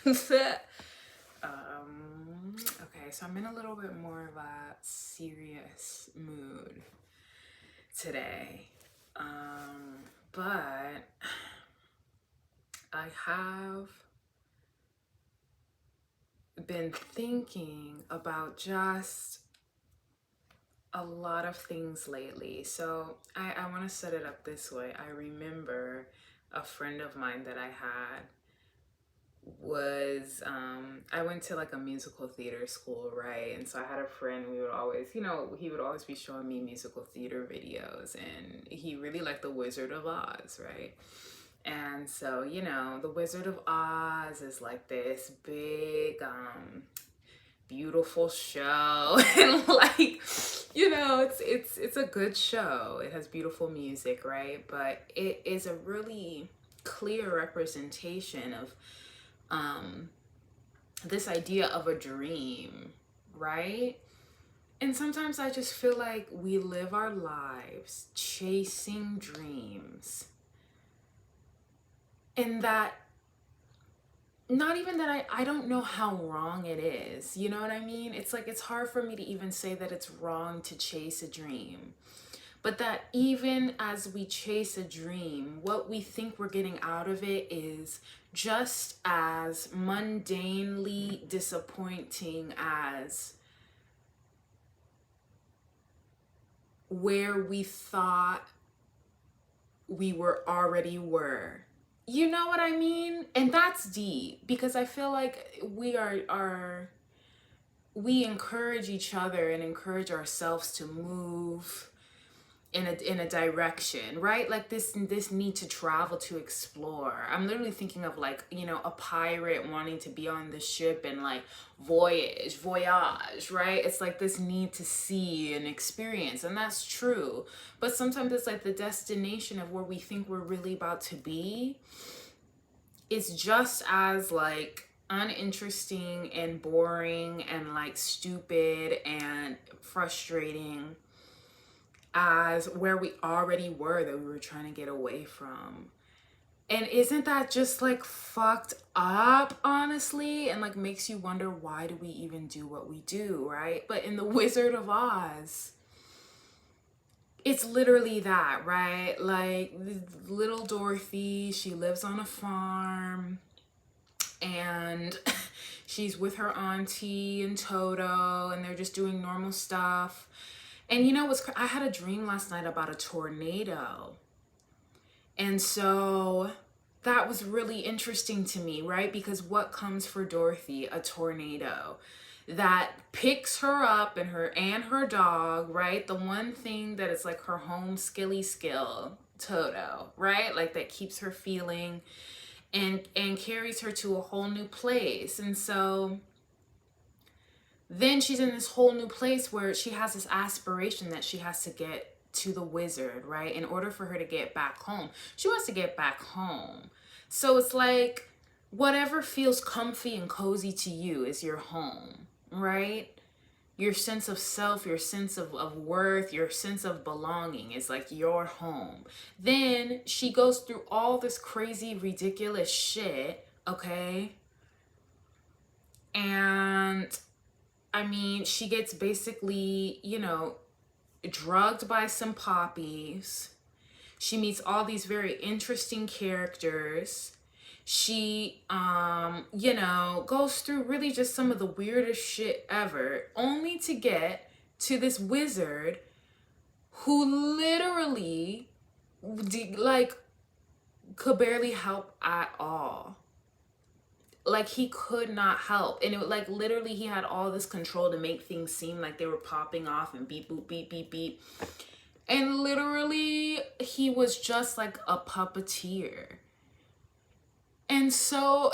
Okay, so I'm in a little bit more of a serious mood today. But I have been thinking about just a lot of things lately. So I want to set it up this way. I remember a friend of mine that I had was I went to like a musical theater school, right? And so I had a friend, we would always, he would always be showing me musical theater videos, and he really liked The Wizard of Oz, right? And so, The Wizard of Oz is like this big beautiful show and like it's a good show. It has beautiful music, right? But it is a really clear representation of this idea of a dream, right? And sometimes I just feel like we live our lives chasing dreams. And that, not even that I don't know how wrong it is. You know what I mean? It's like, it's hard for me to even say that it's wrong to chase a dream. But that even as we chase a dream, what we think we're getting out of it is just as mundanely disappointing as where we thought we already were. You know what I mean? And that's deep, because I feel like we encourage each other and encourage ourselves to move in a direction, right? Like this need to travel, to explore. I'm literally thinking of like, a pirate wanting to be on the ship and like voyage, right? It's like this need to see and experience, and that's true. But sometimes it's like the destination of where we think we're really about to be is just as like uninteresting and boring and like stupid and frustrating as where we already were, that we were trying to get away from. And isn't that just like fucked up, honestly? And like makes you wonder, why do we even do what we do, right? But in The Wizard of Oz, it's literally that, right? Like little Dorothy, she lives on a farm and she's with her auntie and Toto, and they're just doing normal stuff. And I had a dream last night about a tornado. And so that was really interesting to me, right? Because what comes for Dorothy? A tornado that picks her up and her dog, right? The one thing that is like her home skilly skill, Toto, right? Like that keeps her feeling and carries her to a whole new place. And so then she's in this whole new place where she has this aspiration that she has to get to the wizard, right? In order for her to get back home. She wants to get back home. So it's like whatever feels comfy and cozy to you is your home, right? Your sense of self, your sense of worth, your sense of belonging is like your home. Then she goes through all this crazy, ridiculous shit, okay? And I mean, she gets basically, drugged by some poppies. She meets all these very interesting characters. She, goes through really just some of the weirdest shit ever, only to get to this wizard who literally, could barely help at all. Like he could not help, and it like literally he had all this control to make things seem like they were popping off and beep boop beep beep beep, and literally he was just like a puppeteer. And so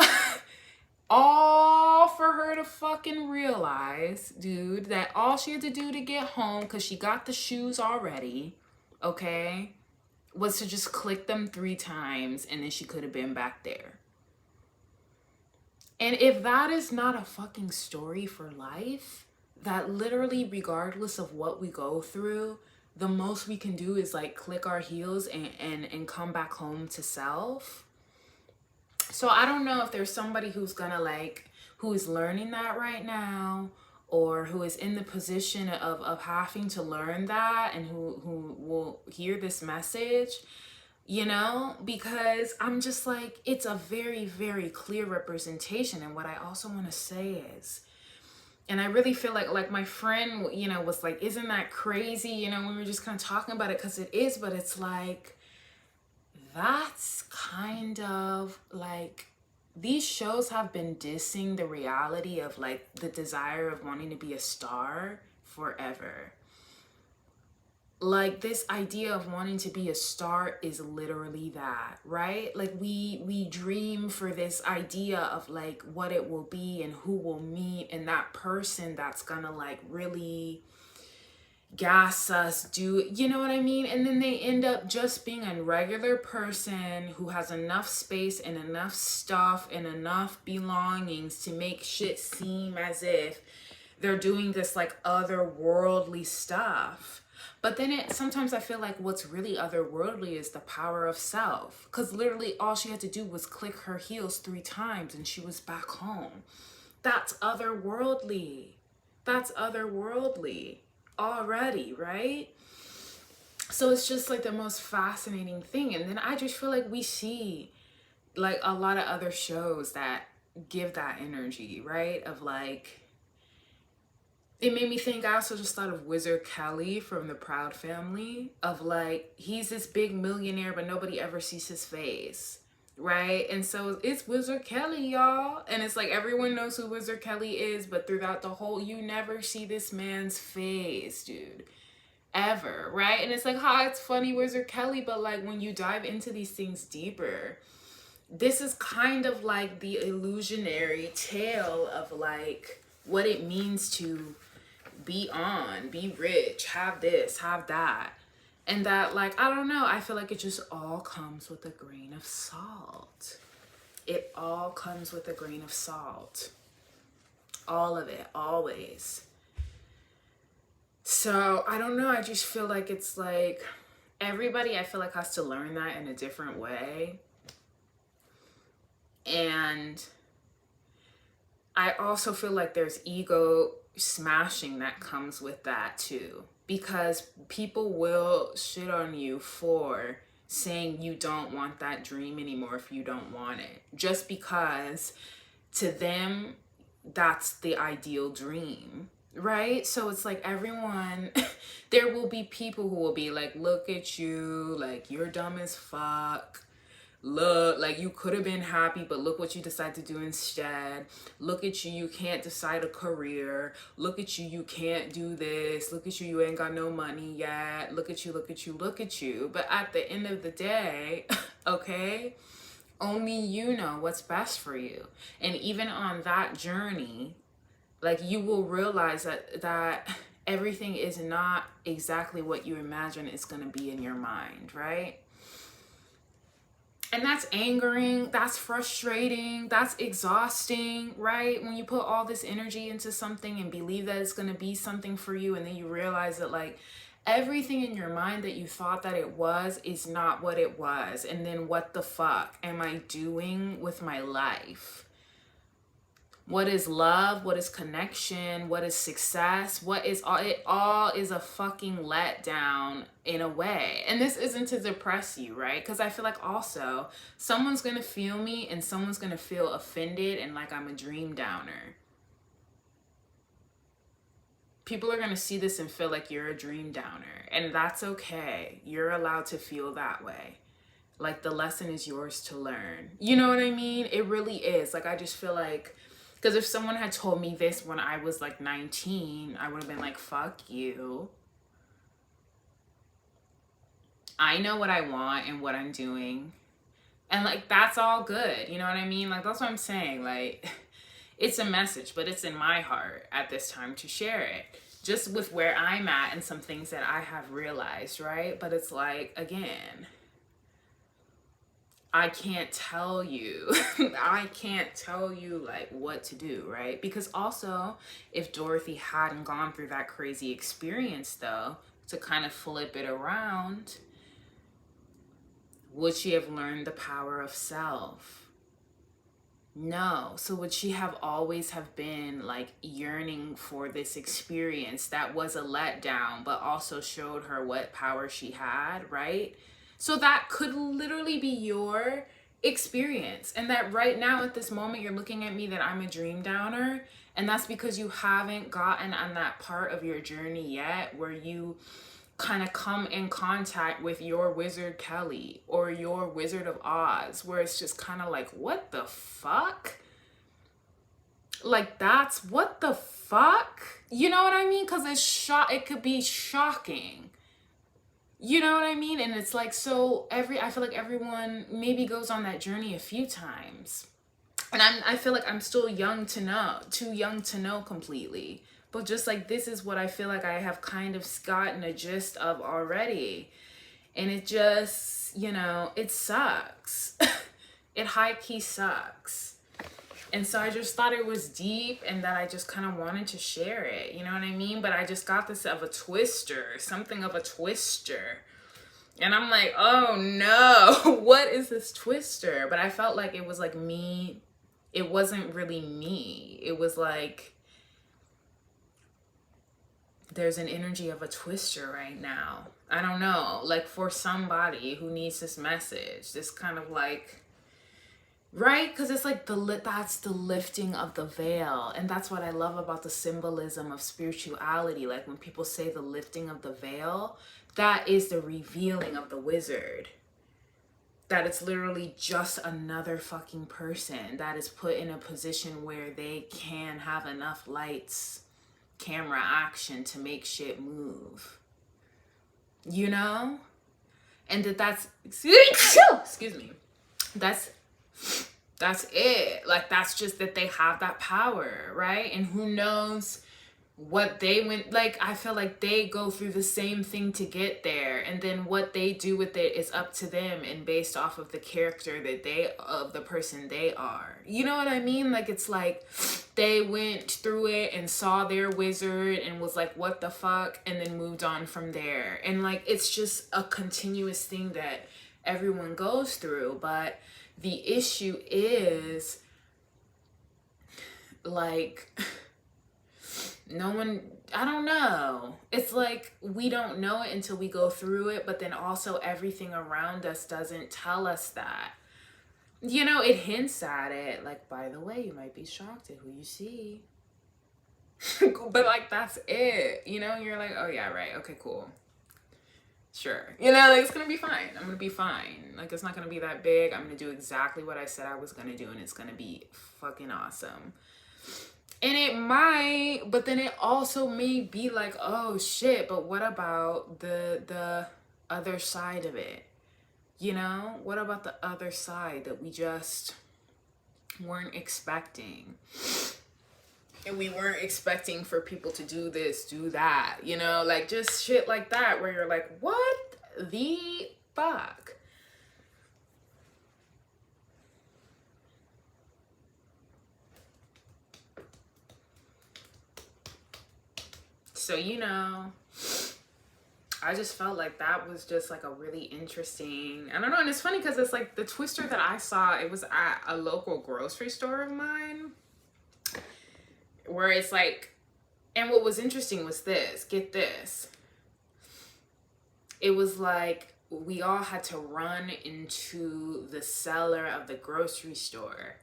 all for her to fucking realize, dude, that all she had to do to get home, because she got the shoes already, okay, was to just click them 3 times, and then she could have been back there. And if that is not a fucking story for life, that literally regardless of what we go through, the most we can do is like click our heels and come back home to self. So I don't know if there's somebody who's gonna like, who is learning that right now, or who is in the position of having to learn that, and who will hear this message, you know, because I'm just like, it's a very, very clear representation. And what I also want to say is, and I really feel like my friend, you know, was like, isn't that crazy? You know, we were just kind of talking about it, because it is, but it's like, that's kind of like, these shows have been dissing the reality of like the desire of wanting to be a star forever. Like, this idea of wanting to be a star is literally that, right? Like, we dream for this idea of like what it will be and who will meet, and that person that's gonna like really gas us, do, you know what I mean? And then they end up just being a regular person who has enough space and enough stuff and enough belongings to make shit seem as if they're doing this like otherworldly stuff. But then sometimes I feel like what's really otherworldly is the power of self. Because literally all she had to do was click her heels 3 times and she was back home. That's otherworldly. That's otherworldly already, right? So it's just like the most fascinating thing. And then I just feel like we see like a lot of other shows that give that energy, right? Of like, it made me think, I also just thought of Wizard Kelly from the Proud Family, of like, he's this big millionaire, but nobody ever sees his face, right? And so it's Wizard Kelly, y'all. And it's like, everyone knows who Wizard Kelly is, but throughout the whole, you never see this man's face, dude. Ever, right? And it's like, ha, it's funny, Wizard Kelly, but like, when you dive into these things deeper, this is kind of like the illusionary tale of like what it means to be on, be rich, have this, have that. And that, like, I don't know, I feel like it just all comes with a grain of salt. It all comes with a grain of salt. All of it, always. So, I don't know, I just feel like it's like, everybody I feel like has to learn that in a different way. And I also feel like there's ego smashing that comes with that too, because people will shit on you for saying you don't want that dream anymore if you don't want it, just because to them that's the ideal dream, right? So it's like, everyone there will be people who will be like, look at you, like, you're dumb as fuck. Look, like, you could have been happy, but look what you decide to do instead. Look at you, you can't decide a career. Look at you, you can't do this. Look at you, you ain't got no money yet. Look at you, look at you, look at you. But at the end of the day, okay, only you know what's best for you. And even on that journey, like, you will realize that everything is not exactly what you imagine it's going to be in your mind, right? And that's angering, that's frustrating, that's exhausting, right? When you put all this energy into something and believe that it's going to be something for you, and then you realize that like everything in your mind that you thought that it was is not what it was. And then what the fuck am I doing with my life? What is love? What is connection? What is success? What is all? It all is a fucking letdown in a way. And this isn't to depress you, right? Because I feel like also someone's going to feel me and someone's going to feel offended and like I'm a dream downer. People are going to see this and feel like you're a dream downer. And that's okay. You're allowed to feel that way. Like, the lesson is yours to learn. You know what I mean? It really is. Like, I just feel like, because if someone had told me this when I was like 19, I would have been like, fuck you. I know what I want and what I'm doing. And like, that's all good. You know what I mean? Like, that's what I'm saying. Like, it's a message, but it's in my heart at this time to share it. Just with where I'm at and some things that I have realized, right? But it's like, again, I can't tell you, I can't tell you like what to do, right? Because also, if Dorothy hadn't gone through that crazy experience though, to kind of flip it around, would she have learned the power of self? No. So would she have always have been like yearning for this experience that was a letdown, but also showed her what power she had, right? So that could literally be your experience. And that right now at this moment, you're looking at me that I'm a dream downer. And that's because you haven't gotten on that part of your journey yet where you kind of come in contact with your Wizard Kelly or your Wizard of Oz, where it's just kind of like, what the fuck? Like, that's what the fuck? You know what I mean? Because it could be shocking. You know what I mean? And it's like, so I feel like everyone maybe goes on that journey a few times. And I feel like I'm still too young to know completely. But just like, this is what I feel like I have kind of gotten a gist of already. And it just, it sucks. It high key sucks. And so I just thought it was deep and that I just kind of wanted to share it. You know what I mean? But I just got this of a twister, something of a twister. And I'm like, oh no, what is this twister? But I felt like it was like me. It wasn't really me. It was like, there's an energy of a twister right now. I don't know, like for somebody who needs this message, this kind of like, right? Because it's like that's the lifting of the veil. And that's what I love about the symbolism of spirituality. Like when people say the lifting of the veil, that is the revealing of the wizard. That it's literally just another fucking person that is put in a position where they can have enough lights, camera action to make shit move. You know? And that's excuse me. That's it. Like, that's just that they have that power, right? And who knows what they went, like, I feel like they go through the same thing to get there, and then what they do with it is up to them and based off of the character of the person they are. You know what I mean? Like, it's like they went through it and saw their wizard and was like, what the fuck, and then moved on from there. And like, it's just a continuous thing that everyone goes through. But the issue is, like, no one, I don't know. It's like we don't know it until we go through it, but then also everything around us doesn't tell us that. You know, it hints at it. Like, by the way, you might be shocked at who you see. But like, that's it. You know, you're like, oh yeah, right. Okay, cool. Sure. You know, like, it's going to be fine. I'm going to be fine. Like, it's not going to be that big. I'm going to do exactly what I said I was going to do, and it's going to be fucking awesome. And it might, but then it also may be like, oh shit, but what about the other side of it? You know? What about the other side that we just weren't expecting? And we weren't expecting for people to do this, do that, you know? Like, just shit like that where you're like, what the fuck? So, you know, I just felt like that was just like a really interesting, I don't know. And it's funny because it's like the twister that I saw, it was at a local grocery store of mine, where it's like, and what was interesting was this, get this. It was like we all had to run into the cellar of the grocery store.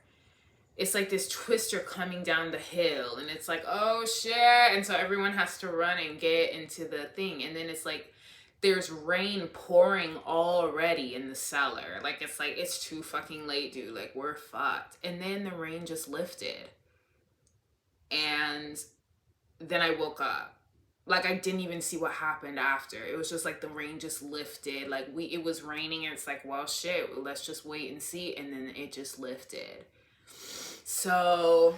It's like this twister coming down the hill, and it's like, oh shit. And so everyone has to run and get into the thing. And then it's like, there's rain pouring already in the cellar. Like, it's too fucking late, dude. Like, we're fucked. And then the rain just lifted. And then I woke up. Like, I didn't even see what happened after. It was just like the rain just lifted. Like, it was raining, and it's like, well, shit, let's just wait and see. And then it just lifted. So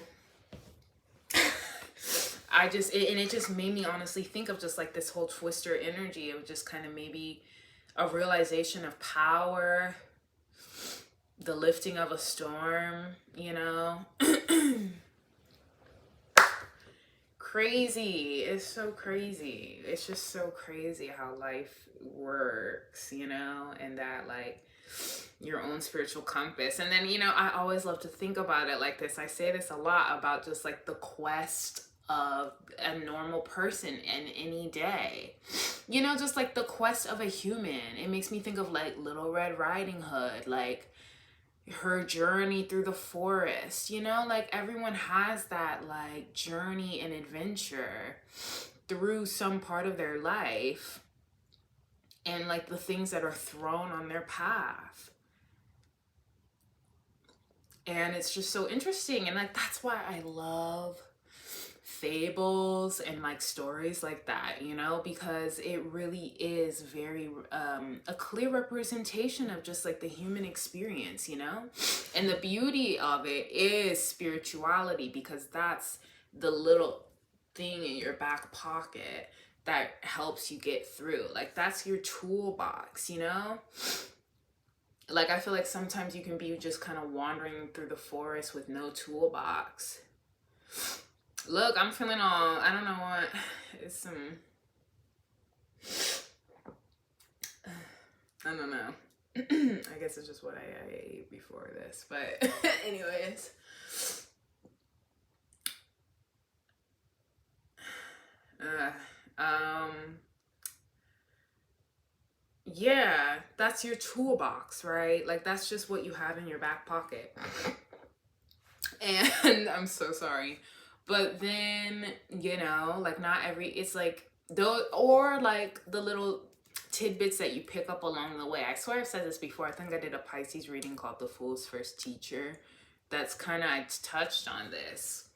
it just made me honestly think of just like this whole twister energy of just kind of maybe a realization of power, the lifting of a storm, you know. Crazy. It's so crazy. It's just so crazy how life works, you know, and that, like, your own spiritual compass. And then, you know, I always love to think about it like this. I say this a lot about just like the quest of a normal person in any day. You know, just like the quest of a human. It makes me think of like Little Red Riding Hood, like her journey through the forest. You know, like everyone has that like journey and adventure through some part of their life, and like the things that are thrown on their path. And it's just so interesting. And like, that's why I love fables and like stories like that, you know, because it really is very a clear representation of just like the human experience, you know. And the beauty of it is spirituality, because that's the little thing in your back pocket that helps you get through. Like, that's your toolbox, you know. Like, I feel like sometimes you can be just kind of wandering through the forest with no toolbox. Look, I'm feeling all, I don't know what, it's some, I don't know. I guess it's just what I ate before this, but anyways. Yeah, that's your toolbox, right? Like, that's just what you have in your back pocket. And I'm so sorry. But then, you know, like not every, it's like, those, or like the little tidbits that you pick up along the way. I swear I've said this before. I think I did a Pisces reading called The Fool's First Teacher. That's kind of, I touched on this.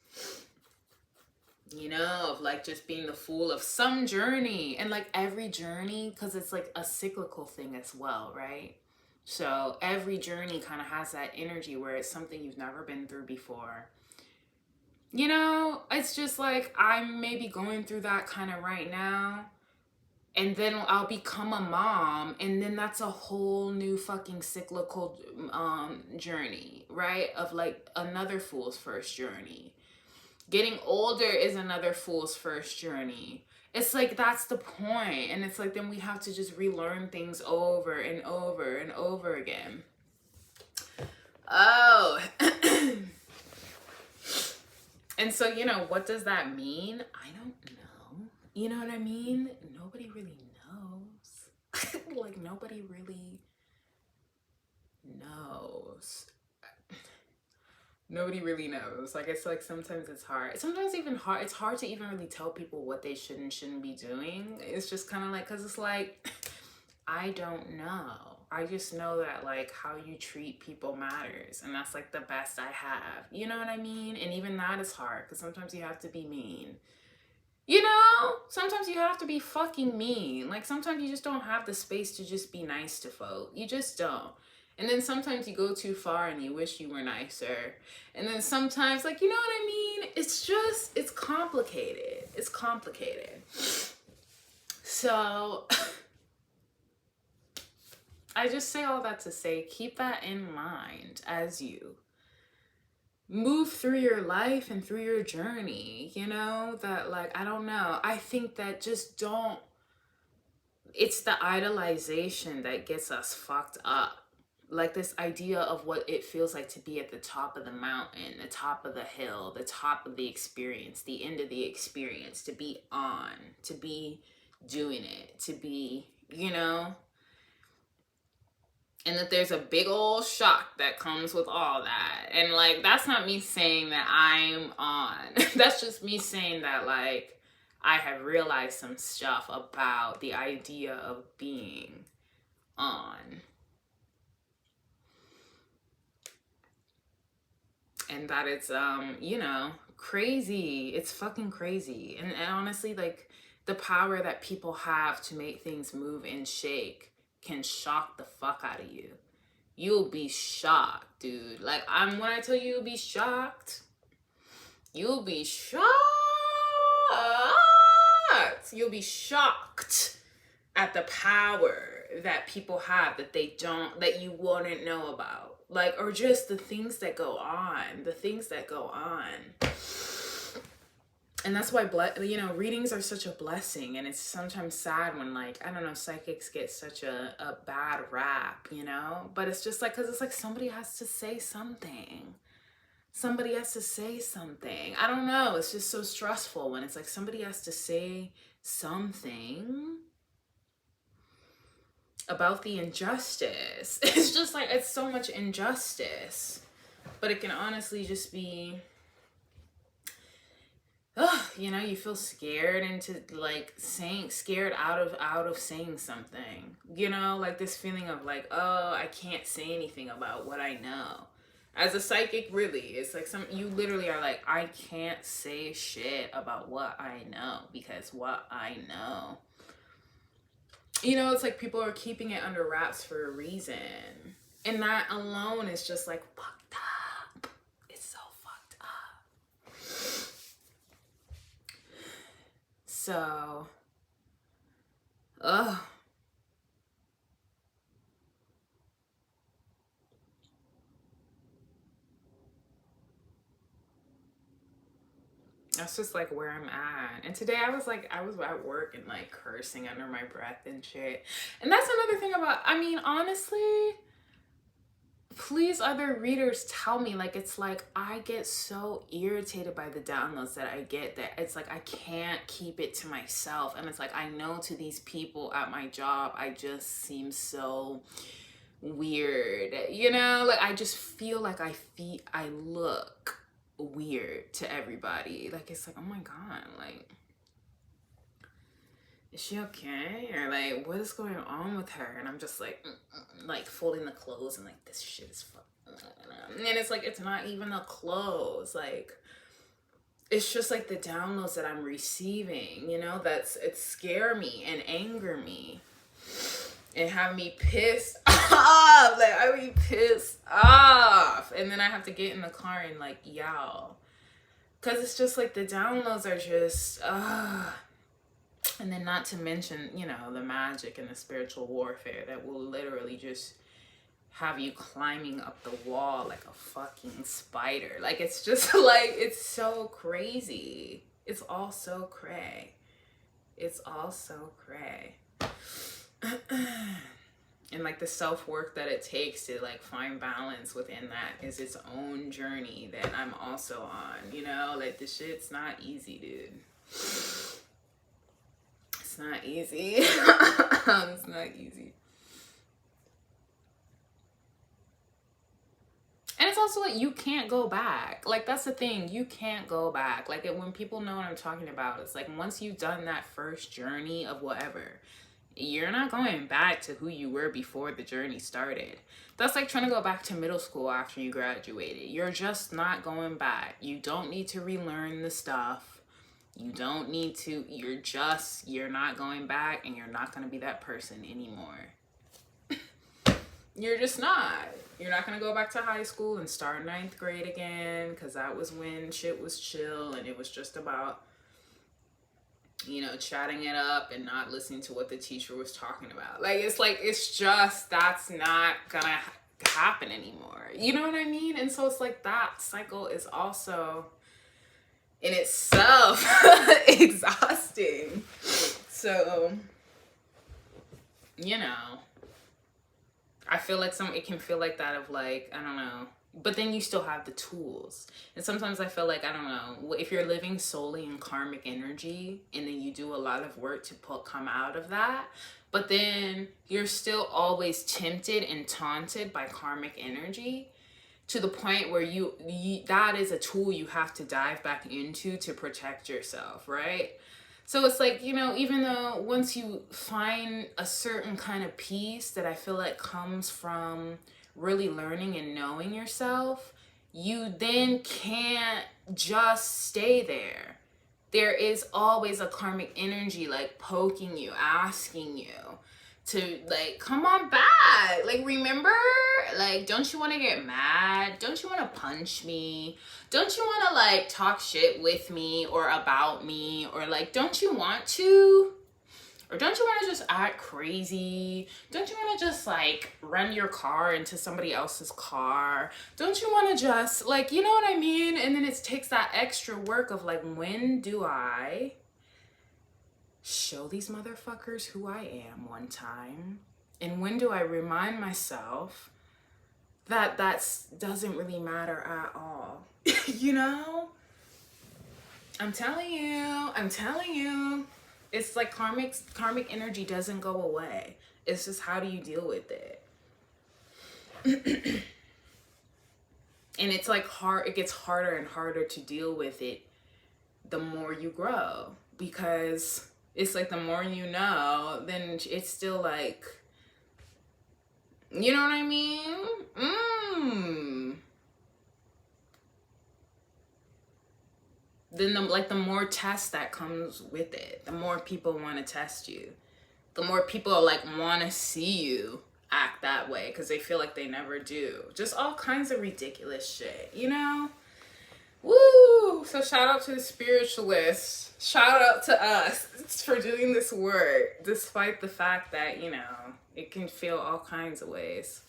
You know, of like just being the fool of some journey, and like every journey, because it's like a cyclical thing as well, right? So every journey kind of has that energy where it's something you've never been through before. You know, it's just like I'm maybe going through that kind of right now, and then I'll become a mom, and then that's a whole new fucking cyclical journey, right? Of like another fool's first journey. Getting older is another fool's first journey. It's like, that's the point. And it's like, then we have to just relearn things over and over and over again. Oh. And so, you know, what does that mean? I don't know. You know what I mean? Nobody really knows. Like, nobody really knows. Nobody really knows. Like, it's like sometimes it's hard. Sometimes even hard. It's hard to even really tell people what they should and shouldn't be doing. It's just kind of like, because it's like, I don't know. I just know that like how you treat people matters, and that's like the best I have. You know what I mean? And even that is hard, because sometimes you have to be mean. You know, sometimes you have to be fucking mean. Like, sometimes you just don't have the space to just be nice to folk. You just don't. And then sometimes you go too far and you wish you were nicer. And then sometimes, like, you know what I mean? It's just, it's complicated. It's complicated. So I just say all that to say, keep that in mind as you move through your life and through your journey, you know, that like, I don't know. I think that just don't, it's the idolization that gets us fucked up. Like this idea of what it feels like to be at the top of the mountain, the top of the hill, the top of the experience, the end of the experience, to be on, to be doing it, to be, you know, and that there's a big old shock that comes with all that. And like, that's not me saying that I'm on. That's just me saying that like, I have realized some stuff about the idea of being on. And that it's, you know, crazy. It's fucking crazy. And honestly, like, the power that people have to make things move and shake can shock the fuck out of you. You'll be shocked, dude. Like, when I tell you you'll be shocked, you'll be shocked. You'll be shocked at the power that people have that they don't, that you wouldn't know about. Like, or just the things that go on, And that's why, readings are such a blessing. And it's sometimes sad when, like, I don't know, psychics get such a bad rap, But it's just like, because it's like somebody has to say something. Somebody has to say something. I don't know. It's just so stressful when it's like somebody has to say something about the injustice. It's just like, it's so much injustice. But it can honestly just be, you feel scared into like scared out of saying something, like this feeling of like, oh, I can't say anything about what I know. As a psychic, really, it's like you literally are like, I can't say shit about what I know because what I know. It's like people are keeping it under wraps for a reason. And that alone is just like fucked up. It's so fucked up. So, that's just like where I'm at. And today I was at work and like cursing under my breath and shit. And that's another thing about, honestly, please, other readers, tell me, like, it's like I get so irritated by the downloads that I get that it's like I can't keep it to myself. And it's like, I know to these people at my job, I just seem so weird, like I just feel like I look weird to everybody. Like, it's like, oh my God, like, is she okay? Or like, what is going on with her? And I'm just like, like folding the clothes and like, this shit is fucking. And it's like, it's not even the clothes. Like, it's just like the downloads that I'm receiving, it scare me and anger me and have me pissed off. Like, I be pissed off. And then I have to get in the car and like, y'all. Cause it's just like the downloads are just, and then not to mention, the magic and the spiritual warfare that will literally just have you climbing up the wall like a fucking spider. Like, it's just like, it's so crazy. It's all so cray. It's all so cray. And like the self-work that it takes to like find balance within that is its own journey that I'm also on, like the shit's not easy, dude. It's not easy. It's not easy. And it's also like, you can't go back. Like, that's the thing. You can't go back. Like, when people know what I'm talking about, it's like once you've done that first journey of whatever, you're not going back to who you were before the journey started. That's like trying to go back to middle school after you graduated. You're just not going back. You don't need to relearn the stuff. You don't need to, you're not going back, and you're not going to be that person anymore. You're just not. You're not going to go back to high school and start 9th grade again, because that was when shit was chill and it was just about, chatting it up and not listening to what the teacher was talking about. It's just, that's not going to happen anymore. You know what I mean? And so it's like that cycle is also in itself exhausting. So, I feel like it can feel like that of like, I don't know. But then you still have the tools. And sometimes I feel like, I don't know, if you're living solely in karmic energy and then you do a lot of work to come out of that, but then you're still always tempted and taunted by karmic energy to the point where you that is a tool you have to dive back into to protect yourself, right? So it's like, even though once you find a certain kind of peace that I feel like comes from really learning and knowing yourself, you then can't just stay there. There is always a karmic energy like poking you, asking you to like, come on back. Like, remember? Like, don't you want to get mad? Don't you want to punch me? Don't you want to like talk shit with me or about me? Or like, don't you want to? Or don't you want to just act crazy? Don't you want to just like run your car into somebody else's car? Don't you want to just like, you know what I mean? And then it takes that extra work of like, when do I show these motherfuckers who I am one time? And when do I remind myself that doesn't really matter at all? You know? I'm telling you. It's like karmic energy doesn't go away. It's just, how do you deal with it? And it's like it gets harder and harder to deal with it the more you grow, because it's like the more you know, then it's still like, you know what I mean? Then the more test that comes with it, the more people want to test you, the more people like want to see you act that way because they feel like they never do. Just all kinds of ridiculous shit, you know? Woo! So shout out to the spiritualists. Shout out to us for doing this work, despite the fact that, you know, it can feel all kinds of ways.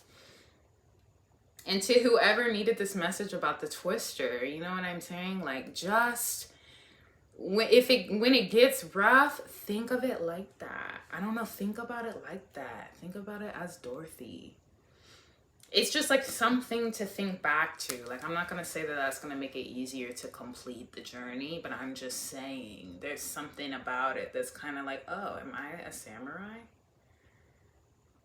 And to whoever needed this message about the twister, you know what I'm saying? Like, just when it gets rough, think of it like that. I don't know, think about it like that. Think about it as Dorothy. It's just like something to think back to. Like, I'm not going to say that that's going to make it easier to complete the journey, but I'm just saying there's something about it that's kind of like, oh, am I a samurai?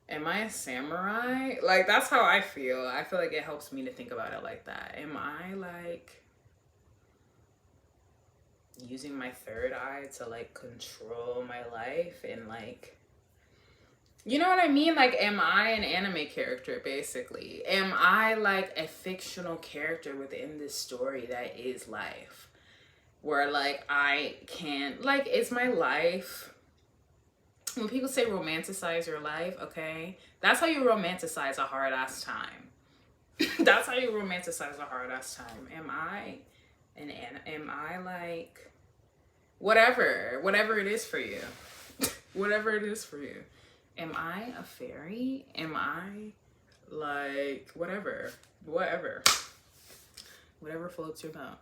Am I a samurai? Like, that's how I feel. I feel like it helps me to think about it like that. Am I like using my third eye to like control my life and like, you know what I mean? Like, am I an anime character, basically? Am I like a fictional character within this story that is life? Where like I can't, like, is my life... When people say romanticize your life, okay, that's how you romanticize a hard ass time. That's how you romanticize a hard ass time. Am I like whatever it is for you? Whatever it is for you. Am I a fairy? Am I like whatever floats your boat.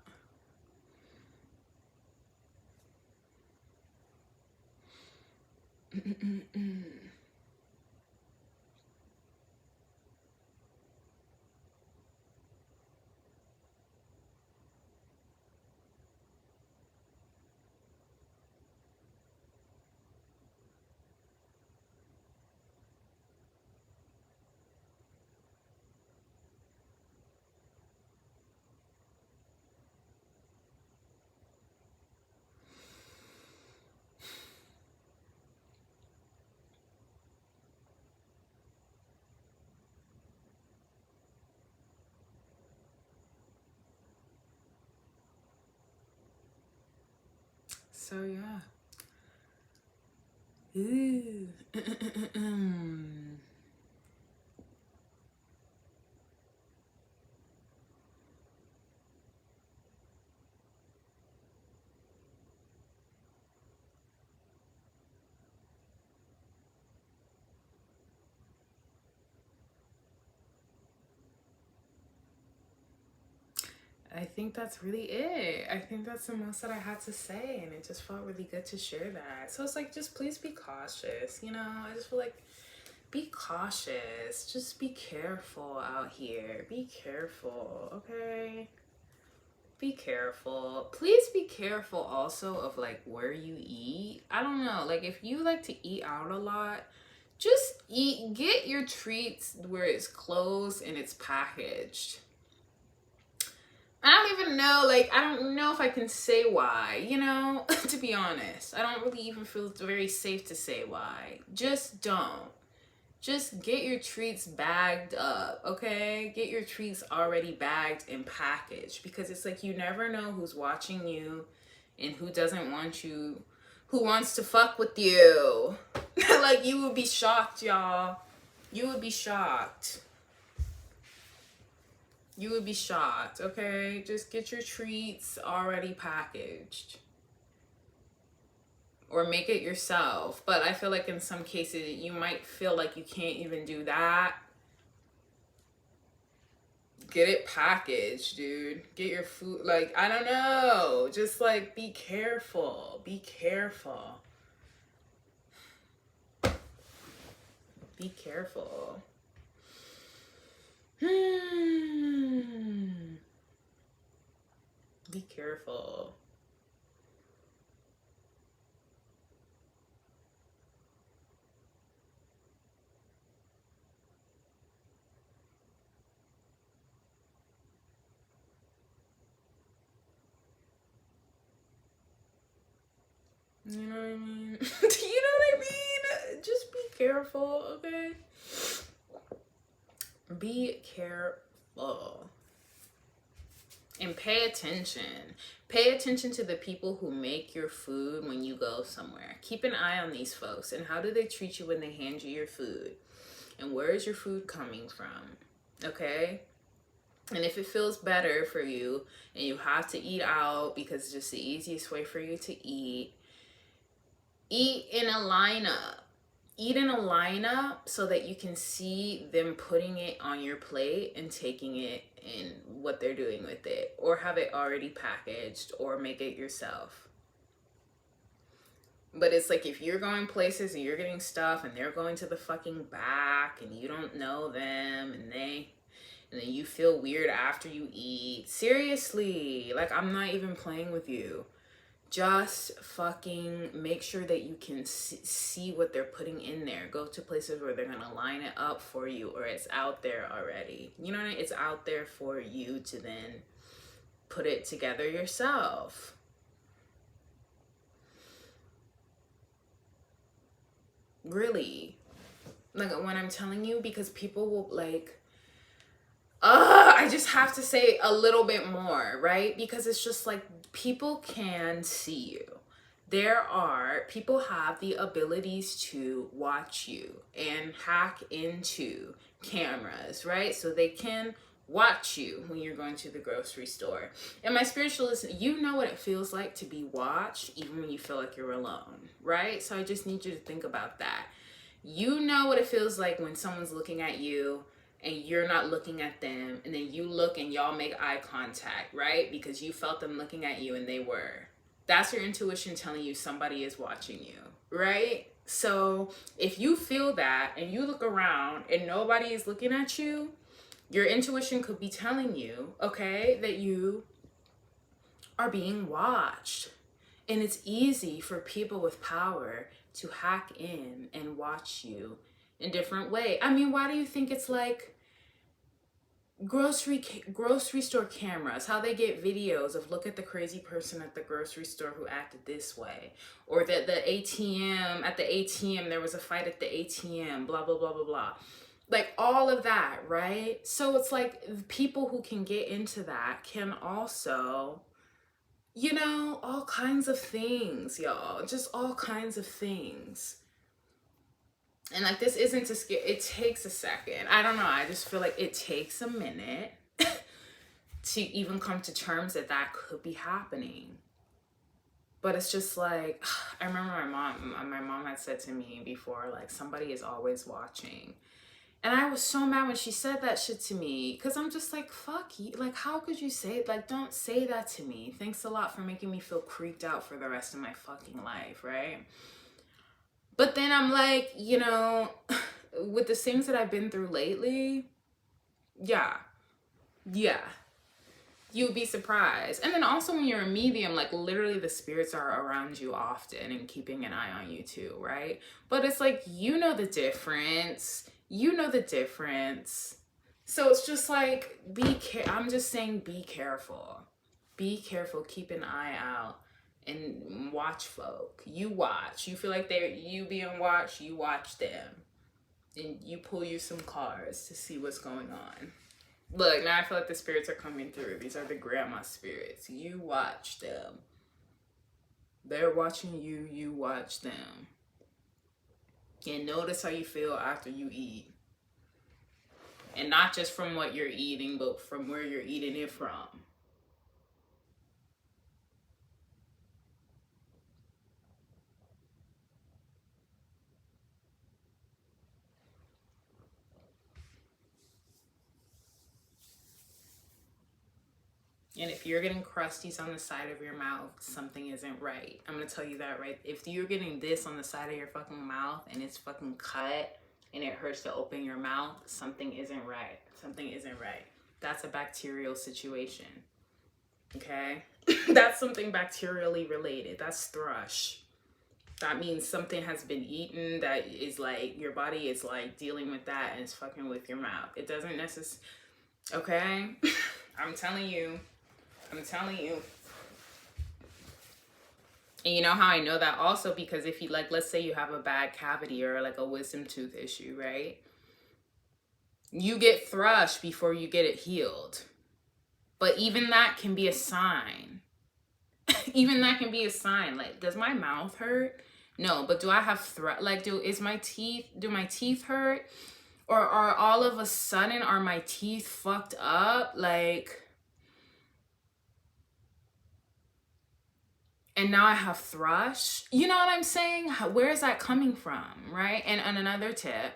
So yeah. Ooh. I think that's really it. I think that's the most that I had to say, and it just felt really good to share that. So it's like, just please be cautious, you know? I just feel like, be cautious. Just be careful out here. Be careful, okay? Be careful. Please be careful also of like where you eat. I don't know, like if you like to eat out a lot, just get your treats where it's closed and it's packaged. I don't even know, like, I don't know if I can say why, you know, to be honest. I don't really even feel very safe to say why. Just don't. Just get your treats bagged up, okay? Get your treats already bagged and packaged, because it's like you never know who's watching you and who doesn't want you, who wants to fuck with you. Like, you would be shocked, y'all. You would be shocked. You would be shocked, okay? Just get your treats already packaged. or make it yourself. But I feel like in some cases you might feel like you can't even do that. Get it packaged, dude. Get your food, like, I don't know. Just like be careful. Be careful. Be careful. Be careful. You know what I mean? Do you know what I mean? Just be careful, okay? Be careful. And pay attention. Pay attention to the people who make your food when you go somewhere. Keep an eye on these folks. And how do they treat you when they hand you your food? And where is your food coming from? Okay? And if it feels better for you and you have to eat out because it's just the easiest way for you to eat in a lineup. Eat in a lineup so that you can see them putting it on your plate and taking it and what they're doing with it. Or have it already packaged or make it yourself. But it's like if you're going places and you're getting stuff and they're going to the fucking back and you don't know them and then you feel weird after you eat. Seriously, like I'm not even playing with you. Just fucking make sure that you can see what they're putting in there. Go to places where they're gonna line it up for you, or it's out there already. You know what I mean? It's out there for you to then put it together yourself. Really. Like when I'm telling you, because people will like, I just have to say a little bit more, right? Because it's just like people can see you. People have the abilities to watch you and hack into cameras, right? So they can watch you when you're going to the grocery store. And my spiritualist, you know what it feels like to be watched even when you feel like you're alone, right? So I just need you to think about that. You know what it feels like when someone's looking at you and you're not looking at them, and then you look and y'all make eye contact, right? Because you felt them looking at you and they were. That's your intuition telling you somebody is watching you, right? So if you feel that and you look around and nobody is looking at you, your intuition could be telling you, okay, that you are being watched. And it's easy for people with power to hack in and watch you in different way. I mean, why do you think it's like grocery store cameras, how they get videos of look at the crazy person at the grocery store who acted this way, or that the ATM there was a fight at the ATM, blah blah blah blah blah, like all of that, right? So it's like people who can get into that can also, you know, all kinds of things, y'all, just all kinds of things. And like, this isn't to scare, it takes a second. I don't know, I just feel like it takes a minute to even come to terms that that could be happening. But it's just like, I remember my mom had said to me before, like, somebody is always watching. And I was so mad when she said that shit to me, because I'm just like, fuck you. Like, how could you say it? Like, don't say that to me. Thanks a lot for making me feel creeped out for the rest of my fucking life, right? But then I'm like, you know, with the things that I've been through lately, yeah, you'd be surprised. And then also when you're a medium, like literally the spirits are around you often and keeping an eye on you too, right? But it's like, you know the difference. You know the difference. So it's just like, I'm just saying, be careful. Be careful, keep an eye out. And watch folk. You watch. You feel like you being watched, you watch them. And you pull you some cards to see what's going on. Look, now I feel like the spirits are coming through. These are the grandma spirits. You watch them. They're watching you, you watch them. And notice how you feel after you eat. And not just from what you're eating, but from where you're eating it from. And if you're getting crusties on the side of your mouth, something isn't right. I'm gonna tell you that, right? If you're getting this on the side of your fucking mouth and it's fucking cut and it hurts to open your mouth, something isn't right. Something isn't right. That's a bacterial situation. Okay? That's something bacterially related. That's thrush. That means something has been eaten that is like, your body is like dealing with that and it's fucking with your mouth. It doesn't necessarily, okay? I'm telling you. I'm telling you. And you know how I know that also? Because if you, like, let's say you have a bad cavity or like a wisdom tooth issue, right? You get thrush before you get it healed. But even that can be a sign. Even that can be a sign. Like, does my mouth hurt? No, but do I have thrush? Like, do my teeth hurt? Or are all of a sudden, are my teeth fucked up? Like, and now I have thrush. You know what I'm saying? Where is that coming from, right? And another tip.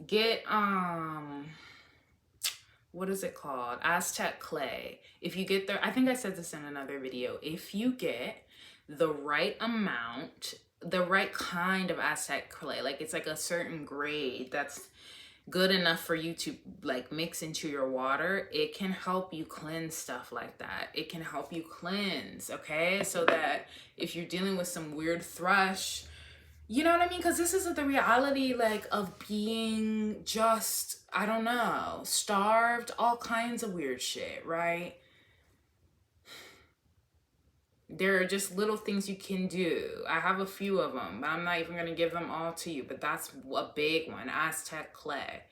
Get, what is it called? Aztec clay. If you get I think I said this in another video. If you get the right amount, the right kind of Aztec clay, like it's like a certain grade that's good enough for you to like mix into your water, it can help you cleanse stuff like that. It can help you cleanse, okay? So that if you're dealing with some weird thrush, you know what I mean? Because this is the reality, like, of being just, I don't know, starved, all kinds of weird shit, right? There are just little things you can do. I have a few of them, but I'm not even going to give them all to you. But that's a big one, Aztec clay.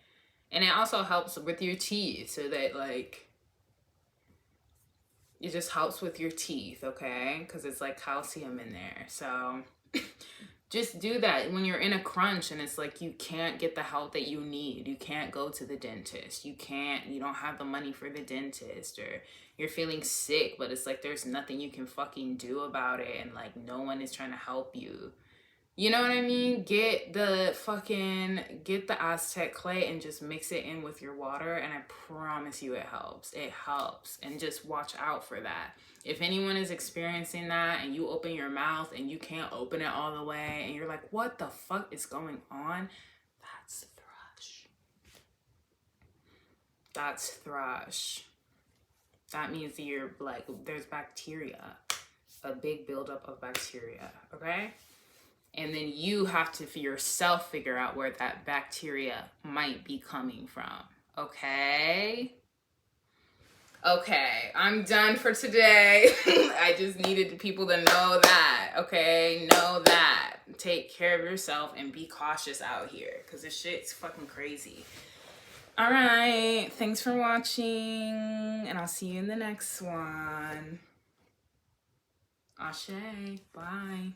And it also helps with your teeth so that, like, it just helps with your teeth, okay? Because it's like calcium in there. So just do that when you're in a crunch and it's like you can't get the help that you need. You can't go to the dentist. You don't have the money for the dentist, or you're feeling sick, but it's like there's nothing you can fucking do about it and like no one is trying to help you. You know what I mean? Get the Aztec clay and just mix it in with your water, and I promise you it helps. It helps. And just watch out for that. If anyone is experiencing that and you open your mouth and you can't open it all the way and you're like, what the fuck is going on? That's thrush. That's thrush. That means you're like, there's bacteria, a big buildup of bacteria, okay? And then you have to, for yourself, figure out where that bacteria might be coming from, okay? Okay, I'm done for today. I just needed people to know that, okay? Know that. Take care of yourself and be cautious out here, because this shit's fucking crazy. All right, thanks for watching, and I'll see you in the next one. Ashe, bye.